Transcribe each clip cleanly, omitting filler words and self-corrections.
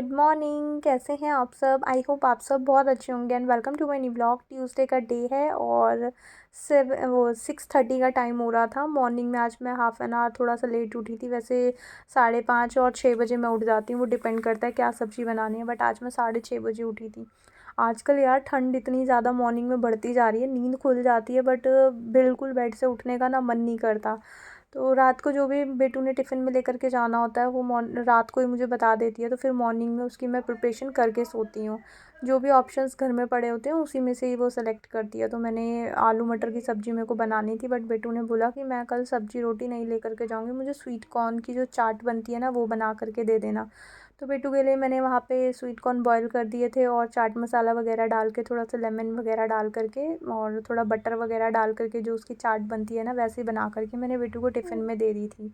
Good morning. कैसे हैं आप सब? आई होप आप सब बहुत अच्छे होंगे and welcome to my new blog. Tuesday का डे है और 6:30 का टाइम हो रहा था। मॉर्निंग में आज मैं हाफ़ एन आवर थोड़ा सा लेट उठी थी। वैसे 5:30 और 6 बजे मैं उठ जाती हूँ, वो डिपेंड करता है क्या सब्ज़ी बनानी है। बट आज मैं 6:30 बजे उठी थी। आजकल यार ठंड इतनी ज़्यादा मॉर्निंग में बढ़ती जा रही है, नींद खुल जाती है बट बिल्कुल बेड से उठने का ना मन नहीं करता। तो रात को जो भी बेटू ने टिफ़िन में लेकर के जाना होता है वो रात को ही मुझे बता देती है, तो फिर मॉर्निंग में उसकी मैं प्रिपरेशन करके सोती हूँ। जो भी ऑप्शंस घर में पड़े होते हैं उसी में से ही वो सेलेक्ट करती है। तो मैंने आलू मटर की सब्ज़ी मेरे को बनानी थी, बट बेटू ने बोला कि मैं कल सब्ज़ी रोटी नहीं लेकर के जाऊँगी, मुझे स्वीट कॉर्न की जो चाट बनती है ना वो बना करके दे देना। तो बेटू के लिए मैंने वहाँ पे स्वीट कॉर्न बॉयल कर दिए थे और चाट मसाला वगैरह डाल के, थोड़ा सा लेमन वगैरह डाल करके और थोड़ा बटर वगैरह डाल करके जो उसकी चाट बनती है ना वैसे ही बना करके मैंने बेटू को टिफ़िन में दे दी थी।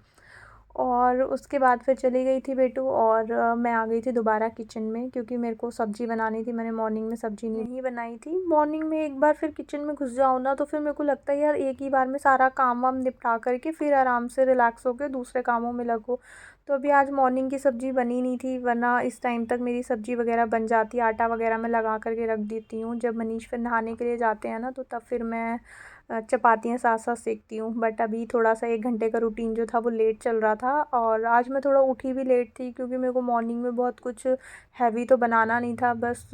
और उसके बाद फिर चली गई थी बेटू और मैं आ गई थी दोबारा किचन में, क्योंकि मेरे को सब्ज़ी बनानी थी। मैंने मॉर्निंग में सब्ज़ी नहीं बनाई थी। मॉर्निंग में एक बार फिर किचन में घुस जाओ ना तो फिर मेरे को लगता है यार एक ही बार में सारा काम वाम निपटा करके फिर आराम से रिलैक्स होकर दूसरे कामों में लगो। तो अभी आज मॉर्निंग की सब्ज़ी बनी नहीं थी, वरना इस टाइम तक मेरी सब्ज़ी वगैरह बन जाती। आटा वगैरह मैं लगा करके रख देती हूँ। जब मनीष फिर नहाने के लिए जाते हैं ना तो तब फिर मैं चपातियाँ साथ साथ सेकती हूँ। बट अभी थोड़ा सा 1 घंटे का रूटीन जो था वो लेट चल रहा था और आज मैं थोड़ा उठी भी लेट थी, क्योंकि मेरे को मॉर्निंग में बहुत कुछ हैवी तो बनाना नहीं था। बस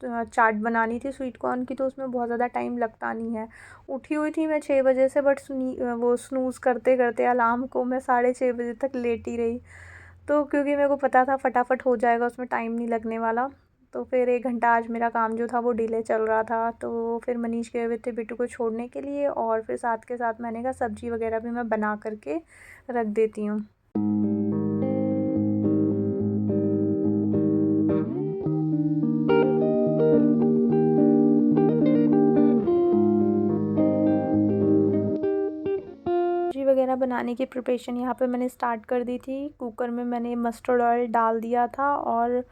चाट बनानी थी स्वीट कॉर्न की, तो उसमें बहुत ज़्यादा टाइम लगता नहीं है। उठी हुई थी मैं 6 बजे से, बट वो स्नूज़ करते करते अलार्म को मैं 6:30 बजे तक लेटी रही। तो क्योंकि मेरे को पता था फटाफट हो जाएगा, उसमें टाइम नहीं लगने वाला। तो फिर 1 घंटा आज मेरा काम जो था वो डिले चल रहा था। तो फिर मनीष गए हुए थे बिट्टू को छोड़ने के लिए और फिर साथ के साथ मैंने कहा सब्ज़ी वगैरह भी मैं बना करके रख देती हूँ। सब्ज़ी वगैरह बनाने की प्रिपरेशन यहाँ पे मैंने स्टार्ट कर दी थी। कुकर में मैंने मस्टर्ड ऑयल डाल दिया था और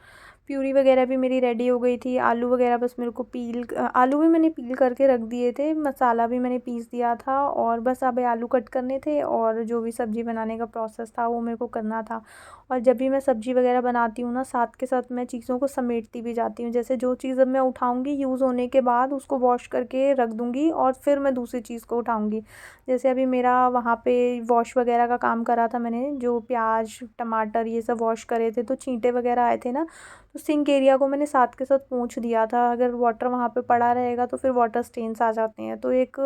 प्यूरी वगैरह भी मेरी रेडी हो गई थी। आलू वगैरह बस मेरे को आलू भी मैंने पील करके रख दिए थे, मसाला भी मैंने पीस दिया था और बस अब आलू कट करने थे और जो भी सब्ज़ी बनाने का प्रोसेस था वो मेरे को करना था। और जब भी मैं सब्ज़ी वगैरह बनाती हूँ ना, साथ के साथ मैं चीज़ों को समेटती भी जाती हूँ। जैसे जो चीज़ अब मैं उठाऊँगी यूज़ होने के बाद उसको वॉश करके रख दूँगी और फिर मैं दूसरी चीज़ को उठाऊँगी। जैसे अभी मेरा वहाँ पे वॉश वगैरह का काम करा था मैंने, जो प्याज टमाटर ये सब वॉश करे थे तो छींटे वगैरह आए थे ना, तो सिंक एरिया को मैंने साथ के साथ पोंछ दिया था। अगर वाटर वहाँ पे पड़ा रहेगा तो फिर वाटर स्टेन्स आ जाते हैं। तो एक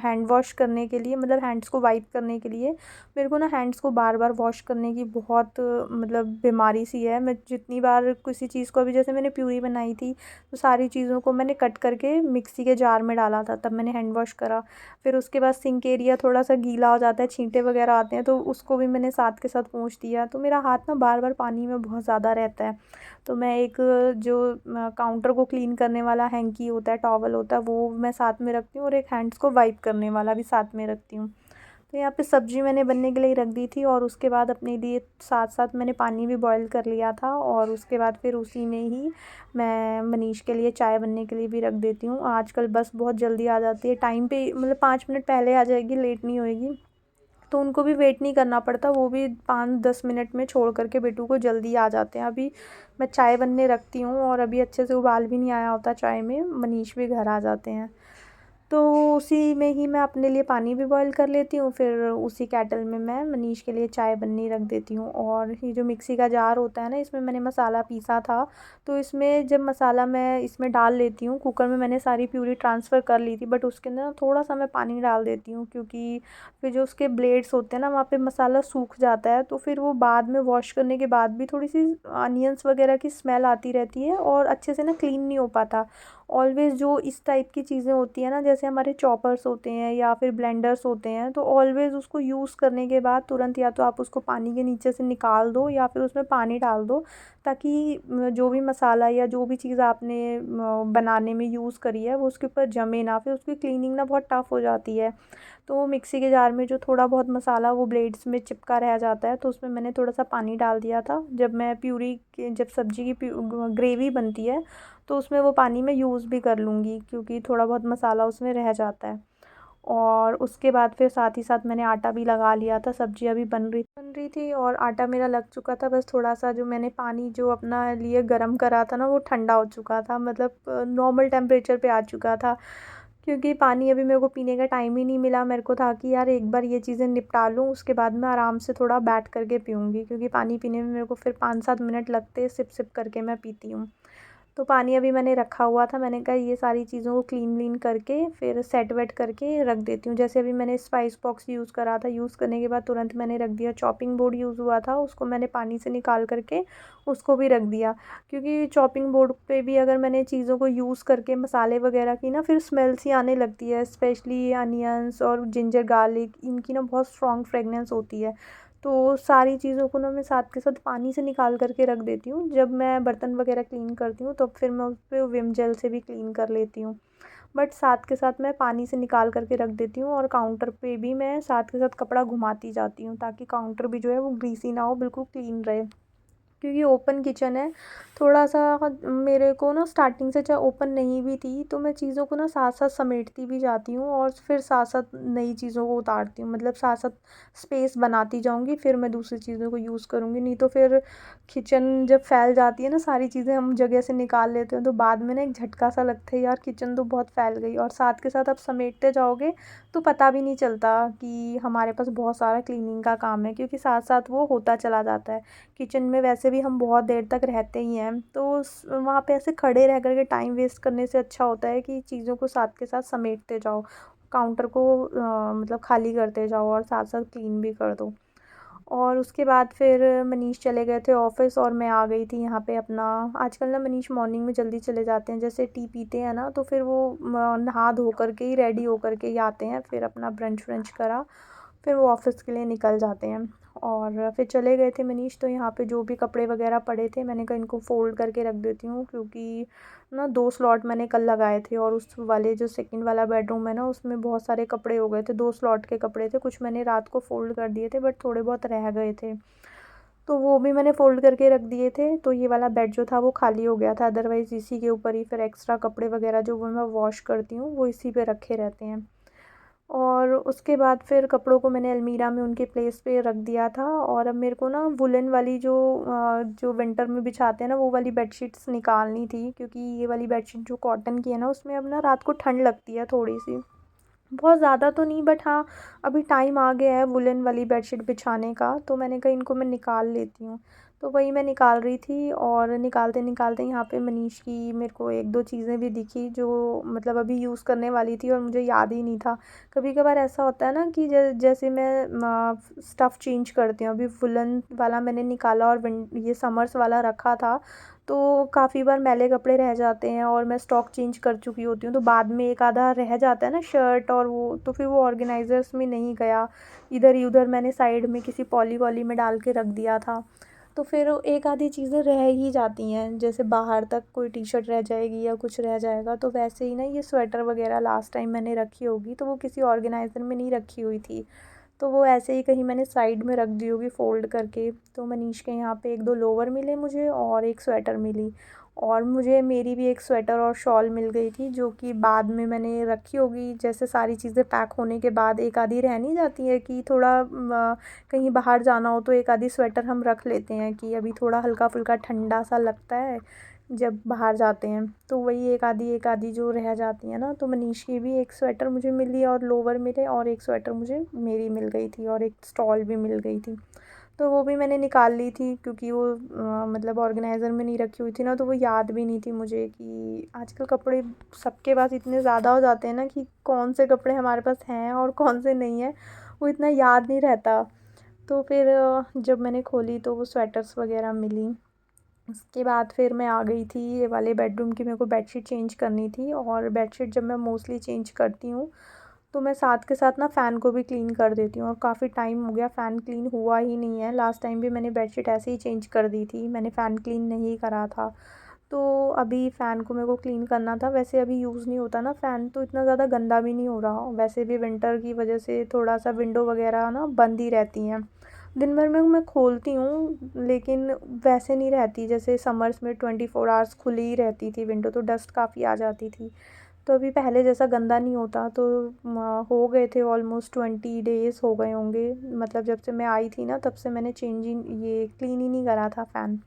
हैंड वॉश करने के लिए, मतलब हैंड्स को वाइप करने के लिए मेरे को ना हैंड्स को बार बार वॉश करने की बहुत मतलब बीमारी सी है। मैं जितनी बार किसी चीज़ को, अभी जैसे मैंने प्यूरी बनाई थी तो सारी चीज़ों को मैंने कट करके मिक्सी के जार में डाला था, तब मैंने हैंड वॉश करा। फिर उसके बाद सिंक एरिया थोड़ा सा गीला हो जाता है, छींटे वगैरह आते हैं, तो उसको भी मैंने साथ के साथ पोंछ दिया। तो मेरा हाथ ना बार बार पानी में बहुत ज़्यादा रहता है। तो मैं एक जो काउंटर को क्लीन करने वाला हैंकी होता है, टॉवल होता है, वो मैं साथ में रखती हूँ और एक हैंड्स को वाइप करने वाला भी साथ में रखती हूँ। तो यहाँ पे सब्ज़ी मैंने बनने के लिए रख दी थी और उसके बाद अपने लिए साथ साथ मैंने पानी भी बॉईल कर लिया था और उसके बाद फिर उसी में ही मैं मनीष के लिए चाय बनने के लिए भी रख देती हूँ। आजकल बस बहुत जल्दी आ जाती है, टाइम पे, मतलब 5 मिनट पहले आ जाएगी, लेट नहीं होएगी। तो उनको भी वेट नहीं करना पड़ता, वो भी 5-10 मिनट में छोड़ करके बेटू को जल्दी आ जाते हैं। अभी मैं चाय बनने रखती हूँ और अभी अच्छे से उबाल भी नहीं आया होता चाय में, मनीष भी घर आ जाते हैं। तो उसी में ही मैं अपने लिए पानी भी बॉईल कर लेती हूँ, फिर उसी केटल में मैं मनीष के लिए चाय बननी रख देती हूँ। और ये जो मिक्सी का जार होता है ना, इसमें मैंने मसाला पीसा था, तो इसमें जब मसाला मैं इसमें डाल लेती हूँ, कुकर में मैंने सारी प्यूरी ट्रांसफ़र कर ली थी, बट उसके अंदर ना थोड़ा सा मैं पानी डाल देती हूँ, क्योंकि फिर जो उसके ब्लेड्स होते हैं ना वहाँ पे मसाला सूख जाता है, तो फिर वो बाद में वॉश करने के बाद भी थोड़ी सी अनियंस वगैरह की स्मेल आती रहती है और अच्छे से ना क्लीन नहीं हो पाता। ऑलवेज़ जो इस टाइप की चीज़ें होती हैं ना, जैसे हमारे चॉपर्स होते हैं या फिर ब्लेंडर्स होते हैं, तो ऑलवेज़ उसको यूज़ करने के बाद तुरंत या तो आप उसको पानी के नीचे से निकाल दो या फिर उसमें पानी डाल दो, ताकि जो भी मसाला या जो भी चीज़ आपने बनाने में यूज़ करी है वो उसके ऊपर जमे ना, फिर उसकी क्लीनिंग ना बहुत टफ़ हो जाती है। तो मिक्सी के जार में जो थोड़ा बहुत मसाला वो ब्लेड्स में चिपका रह जाता है, तो उसमें मैंने थोड़ा सा पानी डाल दिया था। जब मैं प्यूरी की, जब सब्ज़ी की ग्रेवी बनती है तो उसमें वो पानी मैं यूज़ भी कर लूँगी, क्योंकि थोड़ा बहुत मसाला उसमें रह जाता है। और उसके बाद फिर साथ ही साथ मैंने आटा भी लगा लिया था, सब्ज़ी अभी बन रही थी और आटा मेरा लग चुका था। बस थोड़ा-सा जो मैंने पानी जो अपना लिए गरम करा था ना, वो ठंडा हो चुका था, मतलब नॉर्मल टेम्परेचर पे आ चुका था। क्योंकि पानी अभी मेरे को पीने का टाइम ही नहीं मिला। मेरे को था कि यार एक बार ये चीज़ें निपटा लूँ, उसके बाद मैं आराम से थोड़ा बैठ कर के पीऊँगी, क्योंकि पानी पीने में मेरे को फिर 5-7 मिनट लगते हैं, सिप-सिप करके मैं पीती हूँ। तो पानी अभी मैंने रखा हुआ था, मैंने कहा ये सारी चीज़ों को क्लीन व्लीन करके फिर सेट वेट करके रख देती हूँ। जैसे अभी मैंने स्पाइस बॉक्स यूज़ करा था, यूज़ करने के बाद तुरंत मैंने रख दिया। चॉपिंग बोर्ड यूज़ हुआ था, उसको मैंने पानी से निकाल करके उसको भी रख दिया, क्योंकि चॉपिंग बोर्ड पे भी अगर मैंने चीज़ों को यूज़ करके मसाले वगैरह की ना, फिर स्मेल सी आने लगती है, स्पेशली अनियंस और जिंजर गार्लिक, इनकी ना बहुत स्ट्रॉन्ग फ्रेगनेंस होती है। तो सारी चीज़ों को ना मैं साथ के साथ पानी से निकाल कर के रख देती हूँ। जब मैं बर्तन वगैरह क्लीन करती हूँ, तो फिर मैं उस पे विम जेल से भी क्लीन कर लेती हूँ। बट साथ के साथ मैं पानी से निकाल कर के रख देती हूँ, और काउंटर पे भी मैं साथ के साथ कपड़ा घुमाती जाती हूँ, ताकि काउंटर भी जो है वो ग्रीसी ना हो, बिल्कुल क्लीन रहे। क्योंकि ओपन किचन है, थोड़ा-सा मेरे को ना स्टार्टिंग से चाहे ओपन नहीं भी थी, तो मैं चीज़ों को ना साथ-साथ समेटती भी जाती हूँ और फिर साथ-साथ नई चीज़ों को उतारती हूँ। मतलब साथ-साथ स्पेस बनाती जाऊँगी, फिर मैं दूसरी चीज़ों को यूज़ करूँगी। नहीं तो फिर किचन जब फैल जाती है ना, सारी चीज़ें हम जगह से निकाल लेते हैं, तो बाद में ना एक झटका-सा लगता है, यार किचन तो बहुत फैल गई। और साथ के साथ आप समेटते जाओगे, तो पता भी नहीं चलता कि हमारे पास बहुत सारा क्लीनिंग का काम है, क्योंकि साथ-साथ वो होता चला जाता है। किचन में वैसे भी हम बहुत देर तक रहते ही हैं, तो वहाँ पे ऐसे खड़े रह कर के टाइम वेस्ट करने से अच्छा होता है कि चीज़ों को साथ के साथ समेटते जाओ, काउंटर को मतलब खाली करते जाओ और साथ साथ क्लीन भी कर दो। और उसके बाद फिर मनीष चले गए थे ऑफ़िस, और मैं आ गई थी यहाँ पे अपना। आजकल ना मनीष मॉर्निंग में जल्दी चले जाते हैं, जैसे टी पीते हैं ना, तो फिर वो नहा धो कर के ही रेडी हो कर के ही आते हैं, फिर अपना ब्रंच व्रंच करा, फिर वो ऑफ़िस के लिए निकल जाते हैं। और फिर चले गए थे मनीष, तो यहाँ पे जो भी कपड़े वगैरह पड़े थे, मैंने कहा इनको फ़ोल्ड करके रख देती हूँ, क्योंकि ना 2 स्लॉट मैंने कल लगाए थे, और उस वाले जो सेकंड वाला बेडरूम है ना, उसमें बहुत सारे कपड़े हो गए थे, 2 स्लॉट के कपड़े थे, कुछ मैंने रात को फ़ोल्ड कर दिए थे, बट थोड़े बहुत रह गए थे, तो वो भी मैंने फ़ोल्ड करके रख दिए थे। तो ये वाला बेड जो था वो खाली हो गया था, अदरवाइज़ इसी के ऊपर ही फिर एक्स्ट्रा कपड़े वगैरह जो वो मैं वॉश करती हूँ, वो इसी पे रखे रहते हैं। और उसके बाद फिर कपड़ों को मैंने अलमीरा में उनके प्लेस पे रख दिया था, और अब मेरे को ना वुलन वाली जो विंटर में बिछाते हैं ना, वो वाली बेडशीट्स निकालनी थी, क्योंकि ये वाली बेडशीट जो कॉटन की है ना, उसमें अब ना रात को ठंड लगती है थोड़ी सी, बहुत ज़्यादा तो नहीं, बट हाँ, अभी टाइम आ गया है वुलन वाली बेडशीट बिछाने का, तो मैंने कहा इनको मैं निकाल लेती हूँ। तो वही मैं निकाल रही थी, और निकालते-निकालते यहाँ पे मनीष की मेरे को 1-2 चीज़ें भी दिखी, जो मतलब अभी यूज़ करने वाली थी और मुझे याद ही नहीं था। कभी-कभार ऐसा होता है ना कि जैसे मैं स्टफ़ चेंज करती हूँ, अभी वुलन वाला मैंने निकाला और ये समर्स वाला रखा था, तो काफ़ी बार मैले कपड़े रह जाते हैं, और मैं स्टॉक चेंज कर चुकी होती हूँ, तो बाद में एक आधा रह जाता है ना शर्ट, और वो तो फिर वो ऑर्गेनाइज़र्स में नहीं गया, इधर ही उधर मैंने साइड में किसी पॉली वॉली में डाल के रख दिया था। तो फिर एक आधी चीज़ें रह ही जाती हैं, जैसे बाहर तक कोई टी शर्ट रह जाएगी या कुछ रह जाएगा, तो वैसे ही ना ये स्वेटर वगैरह लास्ट टाइम मैंने रखी होगी, तो वो किसी ऑर्गेनाइज़र में नहीं रखी हुई थी, तो वो ऐसे ही कहीं मैंने साइड में रख दी होगी फ़ोल्ड करके। तो मनीष के यहाँ पे 1-2 लोवर मिले मुझे, और एक स्वेटर मिली, और मुझे मेरी भी एक स्वेटर और शॉल मिल गई थी, जो कि बाद में मैंने रखी होगी, जैसे सारी चीज़ें पैक होने के बाद एक आधी रह नहीं जाती है कि थोड़ा कहीं बाहर जाना हो, तो एक आधी स्वेटर हम रख लेते हैं कि अभी थोड़ा हल्का-फुल्का ठंडा सा लगता है जब बाहर जाते हैं, तो वही एक आधी जो रह जाती है ना, तो मनीष की भी एक स्वेटर मुझे मिली और लोवर मिले, और एक स्वेटर मुझे मेरी मिल गई थी, और एक स्टॉल भी मिल गई थी। तो वो भी मैंने निकाल ली थी, क्योंकि वो मतलब ऑर्गेनाइज़र में नहीं रखी हुई थी ना, तो वो याद भी नहीं थी मुझे कि आजकल कपड़े सबके पास इतने ज़्यादा हो जाते हैं ना, कि कौन से कपड़े हमारे पास हैं और कौन से नहीं हैं, वो इतना याद नहीं रहता। तो फिर जब मैंने खोली, तो वो स्वेटर्स वगैरह मिली। उसके बाद फिर मैं आ गई थी ये वाले बेडरूम की, मेरे को बेडशीट चेंज करनी थी, और बेडशीट जब मैं मोस्टली चेंज करती हूँ, तो मैं साथ के साथ ना फ़ैन को भी क्लीन कर देती हूँ, और काफ़ी टाइम हो गया फ़ैन क्लीन हुआ ही नहीं है। लास्ट टाइम भी मैंने बेडशीट ऐसे ही चेंज कर दी थी, मैंने फ़ैन क्लीन नहीं करा था। तो अभी फ़ैन को मेरे को क्लीन करना था, वैसे अभी यूज़ नहीं होता ना फ़ैन, तो इतना ज़्यादा गंदा भी नहीं हो रहा, वैसे भी विंटर की वजह से थोड़ा-सा विंडो वगैरह ना बंद ही रहती हैं। दिन भर में मैं खोलती हूँ, लेकिन वैसे नहीं रहती जैसे समर्स में 24 आवर्स खुली ही रहती थी विंडो, तो डस्ट काफ़ी आ जाती थी। तो अभी पहले जैसा गंदा नहीं होता। तो हो गए थे ऑलमोस्ट 20 डेज़ हो गए होंगे, मतलब जब से मैं आई थी ना तब से मैंने चेंज ही ये क्लीन ही नहीं करा था फ़ैन।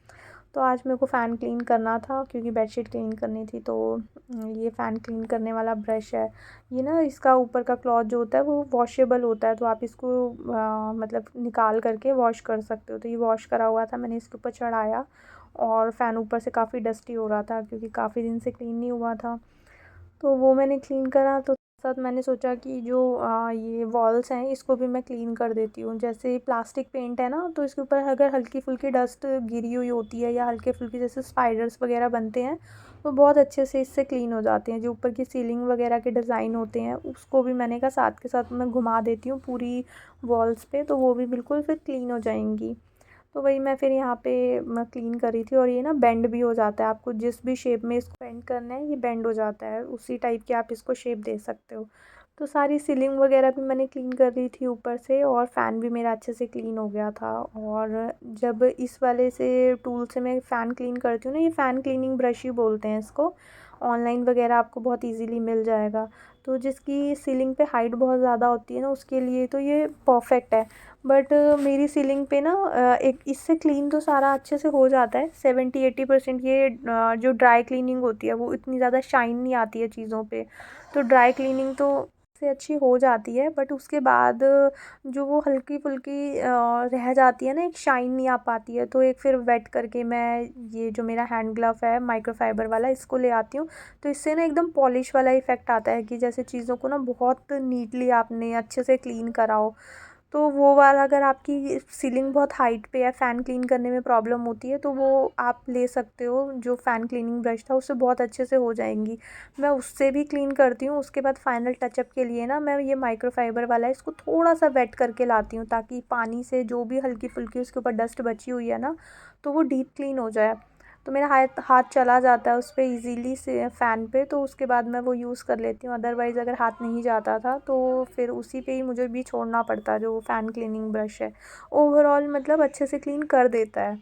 तो आज मेरे को फ़ैन क्लीन करना था क्योंकि बेडशीट क्लीन करनी थी। तो ये फ़ैन क्लीन करने वाला ब्रश है। ये ना इसका ऊपर का क्लॉथ जो होता है वो वॉशेबल होता है, तो आप इसको मतलब निकाल करके वॉश कर सकते हो। तो ये वॉश करा हुआ था, मैंने इसके ऊपर चढ़ाया और फ़ैन ऊपर से काफ़ी डस्टी हो रहा था क्योंकि काफ़ी दिन से क्लीन नहीं हुआ था। तो वो मैंने क्लीन करा, तो साथ मैंने सोचा कि जो ये वॉल्स हैं इसको भी मैं क्लीन कर देती हूँ। जैसे प्लास्टिक पेंट है ना, तो इसके ऊपर अगर हल्की फुल्की डस्ट गिरी हुई होती है या हल्के फुल्के जैसे स्पाइडर्स वगैरह बनते हैं, तो बहुत अच्छे से इससे क्लीन हो जाते हैं। जो ऊपर की सीलिंग वगैरह के डिज़ाइन होते हैं उसको भी मैंने कहा साथ के साथ मैं घुमा देती हूँ पूरी वॉल्स पे, तो वो भी बिल्कुल फिर क्लीन हो जाएंगी। तो वही मैं फिर यहाँ पे मैं क्लीन कर रही थी। और ये ना बेंड भी हो जाता है, आपको जिस भी शेप में इसको बेंड करना है ये बेंड हो जाता है, उसी टाइप की आप इसको शेप दे सकते हो। तो सारी सीलिंग वगैरह भी मैंने क्लीन कर ली थी ऊपर से, और फ़ैन भी मेरा अच्छे से क्लीन हो गया था। और जब इस वाले से टूल से मैं फ़ैन क्लीन करती हूँ ना, ये फ़ैन क्लीनिंग ब्रश ही बोलते हैं इसको, ऑनलाइन वगैरह आपको बहुत ईज़िली मिल जाएगा। तो जिसकी सीलिंग पे हाइट बहुत ज़्यादा होती है ना उसके लिए तो ये परफ़ेक्ट है। बट मेरी सीलिंग पे ना एक इससे क्लीन तो सारा अच्छे से हो जाता है 70-80%। ये जो ड्राई क्लीनिंग होती है वो इतनी ज़्यादा शाइन नहीं आती है चीज़ों पे। तो ड्राई क्लीनिंग तो से अच्छी हो जाती है, बट उसके बाद जो वो हल्की फुल्की रह जाती है ना, एक शाइन नहीं आ पाती है। तो एक फिर वेट करके मैं ये जो मेरा हैंड ग्लव है माइक्रोफाइबर वाला इसको ले आती हूँ। तो इससे ना एकदम पॉलिश वाला इफ़ेक्ट आता है कि जैसे चीज़ों को ना बहुत नीटली आपने अच्छे से क्लीन करा हो। तो वो वाला अगर आपकी सीलिंग बहुत हाइट पे है, फ़ैन क्लीन करने में प्रॉब्लम होती है, तो वो आप ले सकते हो, जो फ़ैन क्लीनिंग ब्रश था उससे बहुत अच्छे से हो जाएंगी। मैं उससे भी क्लीन करती हूँ। उसके बाद फाइनल टचअप के लिए ना मैं ये माइक्रोफाइबर वाला है इसको थोड़ा सा वेट करके लाती हूँ, ताकि पानी से जो भी हल्की फुल्की उसके ऊपर डस्ट बची हुई है ना, तो वो डीप क्लीन हो जाए। तो मेरा हाथ हाथ चला जाता है उस पर ईज़िली से फ़ैन पे, तो उसके बाद मैं वो यूज़ कर लेती हूँ। अदरवाइज़ अगर हाथ नहीं जाता था तो फिर उसी पे ही मुझे भी छोड़ना पड़ता जो फ़ैन क्लीनिंग ब्रश है। ओवरऑल मतलब अच्छे से क्लीन कर देता है।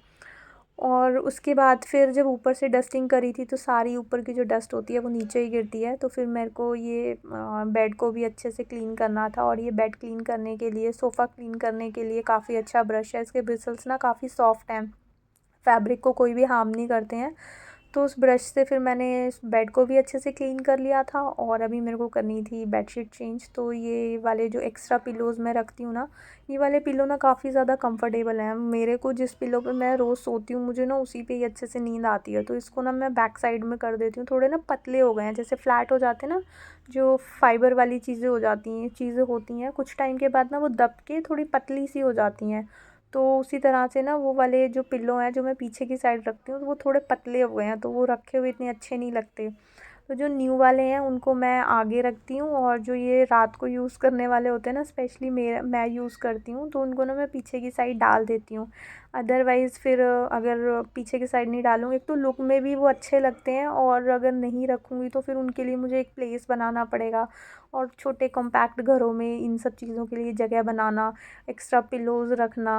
और उसके बाद फिर जब ऊपर से डस्टिंग करी थी तो सारी ऊपर की जो डस्ट होती है वो नीचे ही गिरती है। तो फिर मेरे को ये बेड को भी अच्छे से क्लीन करना था, और ये बेड क्लीन करने के लिए, सोफ़ा क्लीन करने के लिए काफ़ी अच्छा ब्रश है। इसके ब्रिसल्स ना काफ़ी सॉफ्ट हैं, फैब्रिक को कोई भी हार्म नहीं करते हैं। तो उस ब्रश से फिर मैंने इस बेड को भी अच्छे से क्लीन कर लिया था। और अभी मेरे को करनी थी बेडशीट चेंज। तो ये वाले जो एक्स्ट्रा पिलोज़ मैं रखती हूँ ना, ये वाले पिलो ना काफ़ी ज़्यादा कंफर्टेबल हैं मेरे को। जिस पिलो पे मैं रोज़ सोती हूँ मुझे ना उसी पे ही अच्छे से नींद आती है। तो इसको ना मैं बैक साइड में कर देती हूँ। थोड़े ना पतले हो गए हैं, जैसे फ्लैट हो जाते हैं ना, जो फाइबर वाली चीज़ें होती हैं कुछ टाइम के बाद ना वो दब के थोड़ी पतली सी हो जाती हैं। तो उसी तरह से ना वो वाले जो पिल्लो हैं जो मैं पीछे की साइड रखती हूँ, तो वो थोड़े पतले हो गए हैं, तो वो रखे हुए इतने अच्छे नहीं लगते। तो जो न्यू वाले हैं उनको मैं आगे रखती हूँ, और जो ये रात को यूज़ करने वाले होते हैं ना, स्पेशली मैं यूज़ करती हूँ, तो उनको ना मैं पीछे की साइड डाल देती हूँ। अदरवाइज़ फिर अगर पीछे की साइड नहीं डालूँगी, एक तो लुक में भी वो अच्छे लगते हैं, और अगर नहीं रखूँगी तो फिर उनके लिए मुझे एक प्लेस बनाना पड़ेगा। और छोटे कॉम्पैक्ट घरों में इन सब चीज़ों के लिए जगह बनाना, एक्स्ट्रा पिल्लोज़ रखना,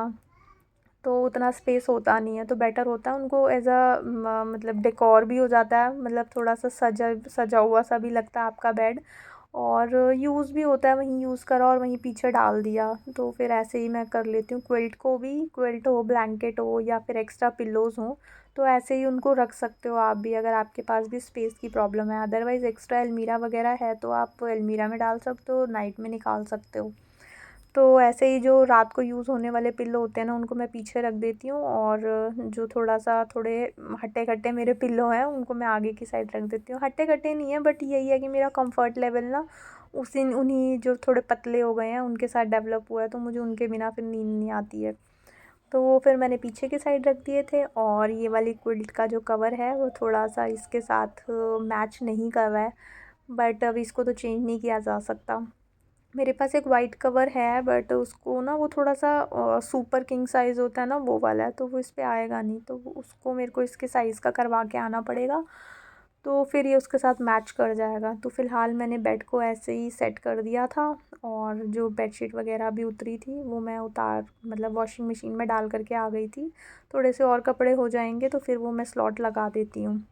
तो उतना स्पेस होता नहीं है। तो बेटर होता है उनको एज़ मतलब डेकोर भी हो जाता है, मतलब थोड़ा सा सजा सजा हुआ सा भी लगता है आपका बेड, और यूज़ भी होता है, वहीं यूज़ करा और वहीं पीछे डाल दिया। तो फिर ऐसे ही मैं कर लेती हूँ। क्विल्ट को भी, क्विल्ट हो, ब्लैंकेट हो, या फिर एक्स्ट्रा पिल्लोज़ हों, तो ऐसे ही उनको रख सकते हो आप भी, अगर आपके पास भी स्पेस की प्रॉब्लम है। अदरवाइज़ एक्स्ट्रा अलमीरा वगैरह है तो आप अलमीरा में डाल सकते हो, नाइट में निकाल सकते हो। तो ऐसे ही जो रात को यूज़ होने वाले पिल्लो होते हैं ना, उनको मैं पीछे रख देती हूँ, और जो थोड़े हट्टे-कट्टे मेरे पिल्लो हैं उनको मैं आगे की साइड रख देती हूँ। हट्टे-कट्टे नहीं है, बट यही है कि मेरा कंफर्ट लेवल ना उसी उन्हीं जो थोड़े पतले हो गए हैं उनके साथ डेवलप हुआ है, तो मुझे उनके बिना फिर नींद नहीं आती है। तो वो फिर मैंने पीछे की साइड रख दिए थे। और ये वाली क्विल्ट का जो कवर है वो थोड़ा-सा इसके साथ मैच नहीं कर रहा है, बट अब इसको तो चेंज नहीं किया जा सकता। मेरे पास एक वाइट कवर है, बट उसको ना वो थोड़ा सा सुपर किंग साइज़ होता है ना, वो वाला है, तो वो इस पे आएगा नहीं, तो उसको मेरे को इसके साइज़ का करवा के आना पड़ेगा। तो फिर ये उसके साथ मैच कर जाएगा। तो फ़िलहाल मैंने बेड को ऐसे ही सेट कर दिया था, और जो बेडशीट वगैरह भी उतरी थी वो मैं उतार मतलब वॉशिंग मशीन में डाल करके आ गई थी। थोड़े से और कपड़े हो जाएंगे तो फिर वो मैं स्लॉट लगा देती हूँ।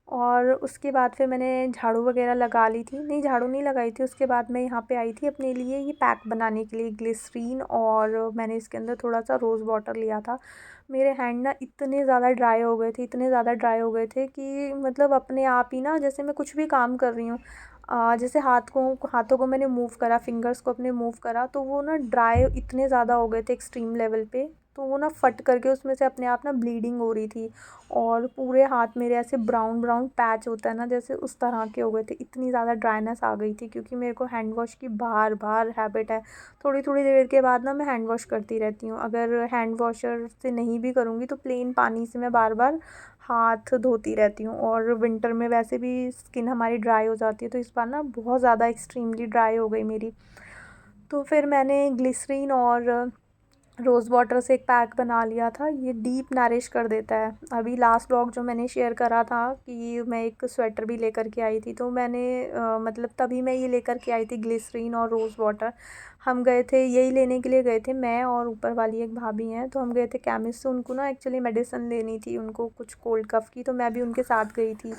और उसके बाद फिर मैंने झाड़ू वगैरह लगा ली थी, नहीं झाड़ू नहीं लगाई थी। उसके बाद मैं यहाँ पे आई थी अपने लिए ये पैक बनाने के लिए ग्लिसरीन, और मैंने इसके अंदर थोड़ा सा रोज़ वाटर लिया था। मेरे हैंड ना इतने ज़्यादा ड्राई हो गए थे, इतने ज़्यादा ड्राई हो गए थे कि मतलब अपने आप ही ना, जैसे मैं कुछ भी काम कर रही हूँ, जैसे हाथों को मैंने मूव करा, फिंगर्स को अपने मूव करा, तो वो ना ड्राई इतने ज़्यादा हो गए थे एक्सट्रीम लेवल पे, तो वो ना फट करके उसमें से अपने आप ना ब्लीडिंग हो रही थी। और पूरे हाथ मेरे ऐसे ब्राउन ब्राउन पैच होता है ना, जैसे उस तरह के हो गए थे। इतनी ज़्यादा ड्राइनेस आ गई थी, क्योंकि मेरे को हैंड वॉश की बार बार हैबिट है। थोड़ी थोड़ी देर के बाद ना मैं हैंड वॉश करती रहती हूँ। अगर हैंड वॉशर से नहीं भी करूँगी तो प्लेन पानी से मैं बार बार हाथ धोती रहती हूँ। और विंटर में वैसे भी स्किन हमारी ड्राई हो जाती है, तो इस बार ना बहुत ज़्यादा एक्सट्रीमली ड्राई हो गई मेरी। तो फिर मैंने ग्लिसरीन और रोज़ वाटर से एक पैक बना लिया था। ये डीप नरिश कर देता है। अभी लास्ट व्लॉग जो मैंने शेयर करा था कि मैं एक स्वेटर भी लेकर के आई थी, तो मैंने मतलब तभी मैं ये लेकर के आई थी ग्लिसरीन और रोज़ वाटर। हम गए थे, यही लेने के लिए गए थे, मैं और ऊपर वाली एक भाभी हैं, तो हम गए थे केमिस्ट से। उनको ना एक्चुअली मेडिसिन लेनी थी, उनको कुछ कोल्ड कफ़ की, तो मैं भी उनके साथ गई थी।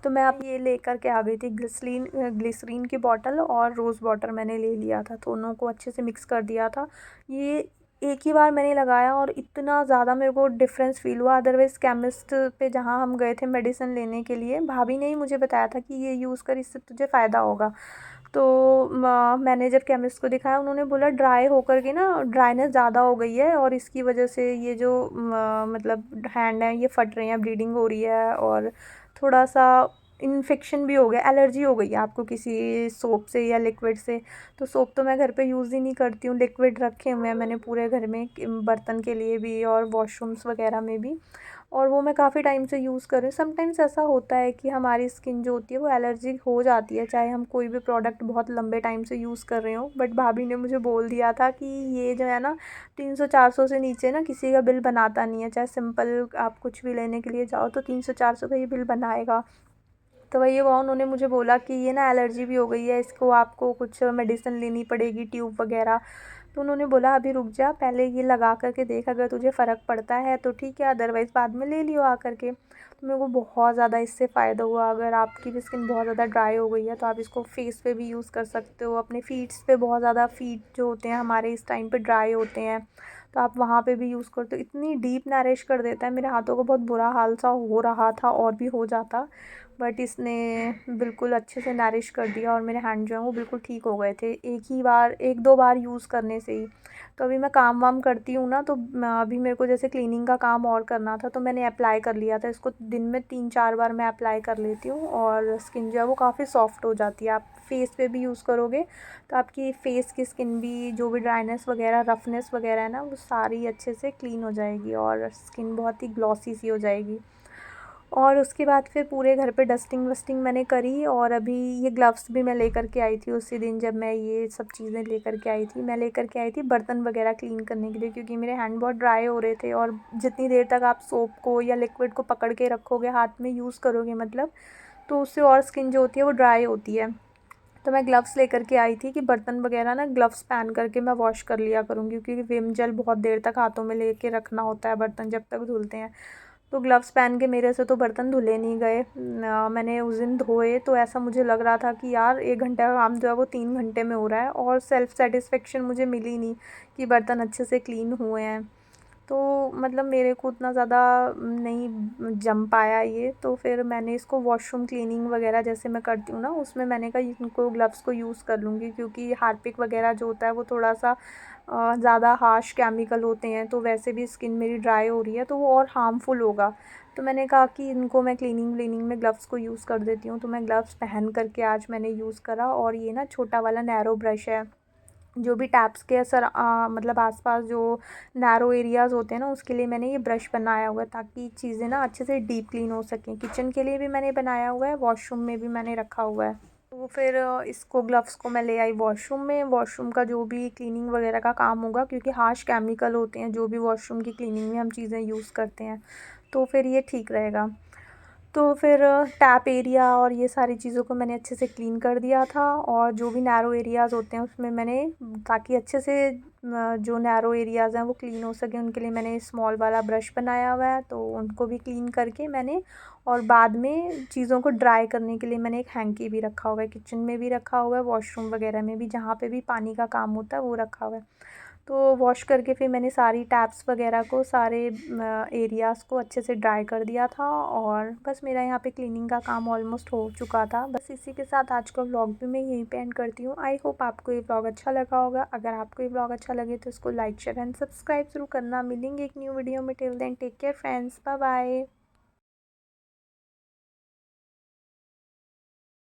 तो मैं अब ये लेकर के आ गई थी ग्लिसरीन की बॉटल, और रोज़ वाटर मैंने ले लिया था, दोनों को अच्छे से मिक्स कर दिया था। ये एक ही बार मैंने लगाया और इतना ज़्यादा मेरे को डिफरेंस फ़ील हुआ। अदरवाइज़ केमिस्ट पे जहाँ हम गए थे मेडिसिन लेने के लिए, भाभी ने ही मुझे बताया था कि ये यूज़ कर, इससे तुझे फ़ायदा होगा। तो मैंने जब केमिस्ट को दिखाया, उन्होंने बोला ड्राई होकर के ना ड्राइनेस ज़्यादा हो गई है, और इसकी वजह से ये जो मतलब हैंड है ये फट रहे हैं, ब्लीडिंग हो रही है, और थोड़ा सा इन्फेक्शन भी हो गया, एलर्जी हो गई है आपको किसी सोप से या लिक्विड से। तो सोप तो मैं घर पे यूज़ ही नहीं करती हूँ, लिक्विड रखे हुए हैं मैंने पूरे घर में, बर्तन के लिए भी और वॉशरूम्स वगैरह में भी, और वो मैं काफ़ी टाइम से यूज़ कर रही हूँ। समटाइम्स ऐसा होता है कि हमारी स्किन जो होती है वो एलर्जिक हो जाती है, चाहे हम कोई भी प्रोडक्ट बहुत लंबे टाइम से यूज़ कर रहे हो। बट भाभी ने मुझे बोल दिया था कि ये जो है ना 300-400 से नीचे ना किसी का बिल बनाता नहीं है, चाहे सिंपल आप कुछ भी लेने के लिए जाओ तो 300-400 का ये बिल बनाएगा। तो वही हुआ, उन्होंने मुझे बोला कि ये ना एलर्जी भी हो गई है, इसको आपको कुछ मेडिसिन लेनी पड़ेगी, ट्यूब वगैरह। तो उन्होंने बोला अभी रुक जा, पहले ये लगा करके देख, अगर तुझे फ़र्क पड़ता है तो ठीक है, अदरवाइज़ बाद में ले लियो आ करके। तो मेरे को बहुत ज़्यादा इससे फ़ायदा हुआ। अगर आपकी भी स्किन बहुत ज़्यादा ड्राई हो गई है तो आप इसको फेस पे भी यूज़ कर सकते हो, अपने फीट्स पे, बहुत ज़्यादा फीट जो होते हैं हमारे इस टाइम पे ड्राई होते हैं, तो आप वहाँ पे भी यूज़ करते हो। इतनी डीप नरिश कर देता है, मेरे हाथों को बहुत बुरा हाल सा हो रहा था और भी हो जाता, बट इसने बिल्कुल अच्छे से नरिश कर दिया, और मेरे हैंड जो हैं वो बिल्कुल ठीक हो गए थे एक दो बार यूज़ करने से ही। तो अभी मैं काम वाम करती हूँ ना, तो अभी मेरे को जैसे क्लीनिंग का काम और करना था, तो मैंने अप्लाई कर लिया था इसको। दिन में 3-4 बार मैं अप्लाई कर लेती हूँ, और स्किन जो है वो काफ़ी सॉफ्ट हो जाती है। आप फेस पे भी यूज़ करोगे तो आपकी फेस की स्किन भी, जो भी ड्राइनेस वगैरह, रफनेस वगैरह है ना, वो सारी अच्छे से क्लीन हो जाएगी, और स्किन बहुत ही ग्लॉसी सी हो जाएगी। और उसके बाद फिर पूरे घर पे डस्टिंग वस्टिंग मैंने करी, और अभी ये ग्लव्स भी मैं लेकर के आई थी उसी दिन, जब मैं ये सब चीज़ें लेकर के आई थी। मैं लेकर के आई थी बर्तन वगैरह क्लीन करने के लिए, क्योंकि मेरे हैंड बहुत ड्राई हो रहे थे, और जितनी देर तक आप सोप को या लिक्विड को पकड़ के रखोगे, हाथ में यूज़ करोगे मतलब, तो उससे और स्किन जो होती है वो ड्राई होती है। तो मैं ग्लव्स लेकर के आई थी कि बर्तन वगैरह ना ग्लव्स पहन करके मैं वॉश कर लिया करूँगी, क्योंकि विम जेल बहुत देर तक हाथों में लेके रखना होता है बर्तन जब तक धुलते हैं। तो ग्लव्स पहन के मेरे से तो बर्तन धुले नहीं गए। मैंने उस दिन धोए तो ऐसा मुझे लग रहा था कि यार 1 घंटे का काम जो है वो 3 घंटे में हो रहा है, और सेल्फ़ सेटिस्फेक्शन मुझे मिली नहीं कि बर्तन अच्छे से क्लीन हुए हैं। तो मतलब मेरे को उतना ज़्यादा नहीं जम पाया ये, तो फिर मैंने इसको वॉशरूम क्लीनिंग वगैरह जैसे मैं करती हूँ ना, उसमें मैंने कहा इनको ग्लव्स को यूज़ कर लूँगी, क्योंकि हार्पिक वगैरह जो होता है वो थोड़ा सा ज़्यादा हार्श केमिकल होते हैं, तो वैसे भी स्किन मेरी ड्राई हो रही है तो वो और हार्मफुल होगा। तो मैंने कहा कि इनको मैं क्लीनिंग व्लीनिंग में ग्लव्स को यूज़ कर देती हूँ। तो मैं ग्लव्स पहन करके आज मैंने यूज़ करा, और ये ना छोटा वाला नैरो ब्रश है, जो भी टैप्स के मतलब आसपास जो नैरो एरियाज़ होते हैं ना, उसके लिए मैंने ये ब्रश बनाया हुआ है, ताकि चीज़ें ना अच्छे से डीप क्लीन हो सकें। किचन के लिए भी मैंने बनाया हुआ है, वॉशरूम में भी मैंने रखा हुआ है। तो फिर इसको ग्लव्स को मैं ले आई वॉशरूम में। वॉशरूम का जो भी क्लीनिंग वगैरह का काम होगा, क्योंकि हार्श केमिकल होते हैं जो भी वॉशरूम की क्लीनिंग में हम चीज़ें यूज़ करते हैं, तो फिर ये ठीक रहेगा। तो फिर टैप एरिया और ये सारी चीज़ों को मैंने अच्छे से क्लीन कर दिया था, और जो भी नैरो एरियाज़ होते हैं उसमें मैंने, ताकि अच्छे से जो नैरो एरियाज़ हैं वो क्लीन हो सके, उनके लिए मैंने स्मॉल वाला ब्रश बनाया हुआ है, तो उनको भी क्लीन करके मैंने, और बाद में चीज़ों को ड्राई करने के लिए मैंने एक हैंकी भी रखा हुआ है, किचन में भी रखा हुआ है, वॉशरूम वगैरह में भी, जहाँ पे भी पानी का काम होता है वो रखा हुआ है। तो वॉश करके फिर मैंने सारी टैप्स वगैरह को, सारे एरियाज़ को अच्छे से ड्राई कर दिया था, और बस मेरा यहाँ पे क्लीनिंग का काम ऑलमोस्ट हो चुका था। बस इसी के साथ आज का व्लॉग भी मैं यहीं पे एंड करती हूँ। आई होप आपको ये व्लॉग अच्छा लगा होगा। अगर आपको ये व्लॉग अच्छा लगे तो इसको लाइक शेयर एंड सब्सक्राइब ज़रूर करना। मिलेंगे एक न्यू वीडियो में। Till then take care friends, bye bye.